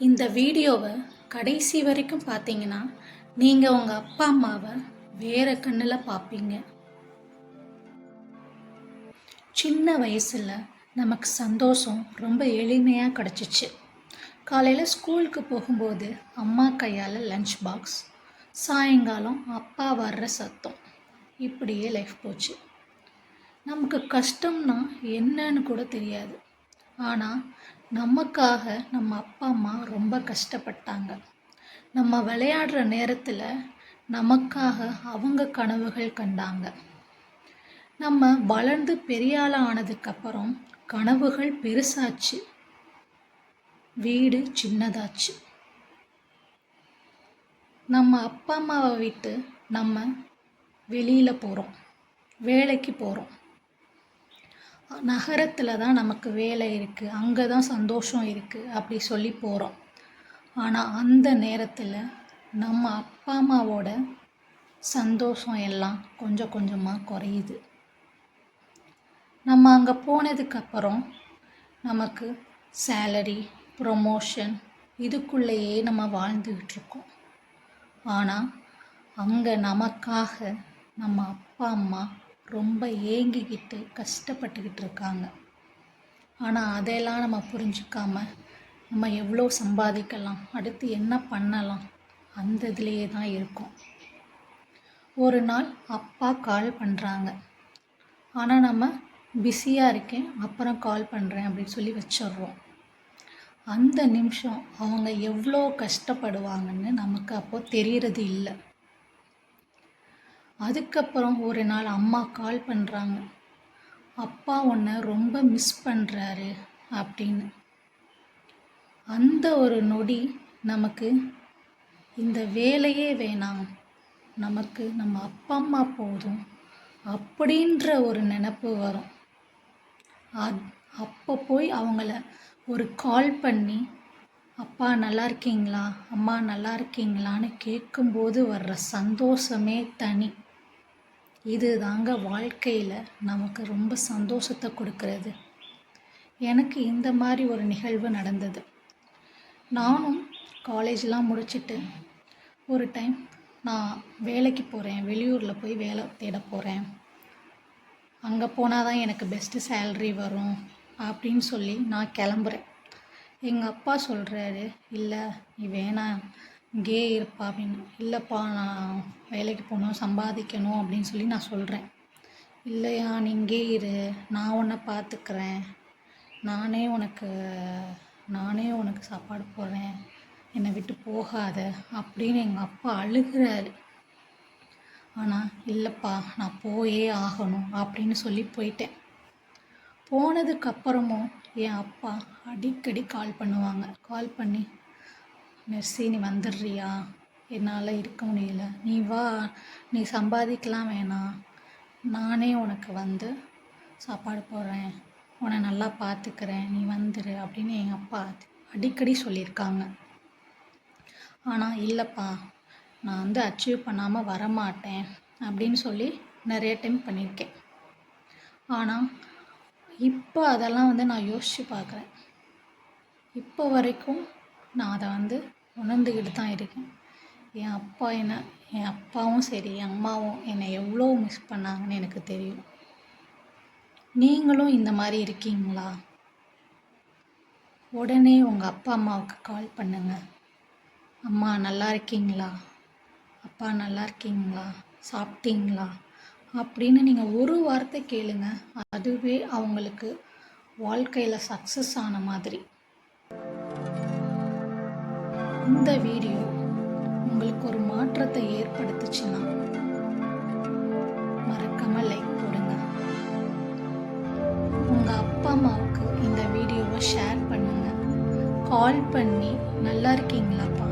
இந்த வீடியோவை கடைசி வரைக்கும் பார்த்தீங்கன்னா நீங்கள் உங்கள் அப்பா அம்மாவை வேறு கண்ணில் பார்ப்பீங்க. சின்ன வயசில் நமக்கு சந்தோஷம் ரொம்ப எளிமையாக கிடச்சிச்சு. காலையில் ஸ்கூலுக்கு போகும்போது அம்மா கையால் லஞ்ச் பாக்ஸ், சாயங்காலம் அப்பா வர்ற சத்தம், இப்படியே லைஃப் போச்சு. நமக்கு கஷ்டம்னா என்னன்னு கூட தெரியாது. ஆனால் நமக்காக நம்ம அப்பா அம்மா ரொம்ப கஷ்டப்பட்டாங்க. நம்ம விளையாடுற நேரத்தில் நமக்காக அவங்க கனவுகள் கண்டாங்க. நம்ம வளர்ந்து பெரிய ஆளாக ஆனதுக்கப்புறம் கனவுகள் பெருசாச்சு, வீடு சின்னதாச்சு. நம்ம அப்பா அம்மாவை விட்டு நம்ம வெளியில் போகிறோம், வேலைக்கு போகிறோம். நகரத்தில் தான் நமக்கு வேலை இருக்குது, அங்கே தான் சந்தோஷம் இருக்குது அப்படி சொல்லி போகிறோம். ஆனால் அந்த நேரத்தில் நம்ம அப்பா அம்மாவோட சந்தோஷம் எல்லாம் கொஞ்சம் கொஞ்சமாக குறையுது. நம்ம அங்கே போனதுக்கப்புறம் நமக்கு சேலரி, ப்ரொமோஷன், இதுக்குள்ளேயே நம்ம வாழ்ந்துக்கிட்டு இருக்கோம். ஆனால் அங்கே நமக்காக நம்ம அப்பா அம்மா ரொம்ப ஏங்கிக்கிட்டு கஷ்டப்பட்டுக்கிட்டு இருக்காங்க. ஆனால் அதையெல்லாம் நம்ம புரிஞ்சுக்காம நம்ம எவ்வளோ சம்பாதிக்கலாம், அடுத்து என்ன பண்ணலாம், அந்த இதுலேயே தான் இருக்கோம். ஒரு நாள் அப்பா கால் பண்ணுறாங்க, ஆனால் நம்ம பிஸியாக இருக்கேன், அப்புறம் கால் பண்ணுறேன் அப்படின்னு சொல்லி வச்சிடுறோம். அந்த நிமிஷம் அவங்க எவ்வளோ கஷ்டப்படுவாங்கன்னு நமக்கு அப்போது தெரியறது இல்லை. அதுக்கப்புறம் ஒரு நாள் அம்மா கால் பண்ணுறாங்க, அப்பா உன்னை ரொம்ப மிஸ் பண்ணுறாரு அப்படின்னு. அந்த ஒரு நொடி நமக்கு இந்த வேலையே வேணாம், நமக்கு நம்ம அப்பா அம்மா போதும் அப்படின்ற ஒரு நினப்பு வரும். அப்போ போய் அவங்கள ஒரு கால் பண்ணி அப்பா நல்லா இருக்கீங்களா, அம்மா நல்லா இருக்கீங்களான்னு கேட்கும்போது வர்ற சந்தோஷமே தனி. இது தாங்க வாழ்க்கையில் நமக்கு ரொம்ப சந்தோஷத்தை கொடுக்கறது. எனக்கு இந்த மாதிரி ஒரு நிகழ்வு நடந்தது. நானும் காலேஜ்லாம் முடிச்சுட்டு ஒரு டைம் நான் வேலைக்கு போகிறேன், வெளியூரில் போய் வேலை தேட போகிறேன், அங்கே போனால் தான் எனக்கு பெஸ்ட்டு சேல்ரி வரும் அப்படின்னு சொல்லி நான் கிளம்புறேன். எங்கள் அப்பா சொல்கிறாரு, இல்லை நீ வேணாம் இங்கே இருப்பா அப்படின்னு. இல்லைப்பா நான் வேலைக்கு போகணும், சம்பாதிக்கணும் அப்படின்னு சொல்லி நான் சொல்கிறேன். இல்லையா நீ இங்கே இரு, நான் உன்னை பார்த்துக்கிறேன், நானே உனக்கு சாப்பாடு போடுறேன், என்னை விட்டு போகாத அப்படின்னு எங்கள் அப்பா அழுகிறாரு. ஆனால் இல்லைப்பா நான் போயே ஆகணும் அப்படின்னு சொல்லி போயிட்டேன். போனதுக்கப்புறமும் என் அப்பா அடிக்கடி கால் பண்ணுவாங்க. கால் பண்ணி, மெர்சி நீ வந்துடுறியா, என்னால் இருக்க முடியல, நீ வா, நீ சம்பாதிக்கலாம் வேணாம், நானே உனக்கு வந்து சாப்பாடு போடுறேன், உன்னை நல்லா பார்த்துக்கிறேன், நீ வந்துடு அப்படின்னு எங்கள் அப்பா அடிக்கடி சொல்லியிருக்காங்க. ஆனால் இல்லைப்பா நான் வந்து அச்சீவ் பண்ணாமல் வரமாட்டேன் அப்படின்னு சொல்லி நிறைய டைம் பண்ணியிருக்கேன். ஆனால் இப்போ அதெல்லாம் வந்து நான் யோசித்து பார்க்குறேன். இப்போ வரைக்கும் நான் அதை வந்து உணர்ந்துக்கிட்டு தான் இருக்கேன். என் அப்பாவும் சரி என் அம்மாவும் என்னை எவ்வளோ மிஸ் பண்ணாங்கன்னு எனக்கு தெரியும். நீங்களும் இந்த மாதிரி இருக்கீங்களா? உடனே உங்கள் அப்பா அம்மாவுக்கு கால் பண்ணுங்கள். அம்மா நல்லா இருக்கீங்களா, அப்பா நல்லா இருக்கீங்களா, சாப்பிட்டீங்களா அப்படின்னு நீங்கள் ஒரு வார்த்தை கேளுங்க. அதுவே அவங்களுக்கு வாழ்க்கையில் சக்ஸஸ் ஆன மாதிரி. இந்த வீடியோ உங்களுக்கு ஒரு மாற்றத்தை ஏற்படுத்துச்சுன்னா மறக்காமல் லைக் போடுங்க. உங்கள் அப்பா அம்மாவுக்கு இந்த வீடியோவை ஷேர் பண்ணுங்கள். கால் பண்ணி நல்லா இருக்கீங்களாப்பா,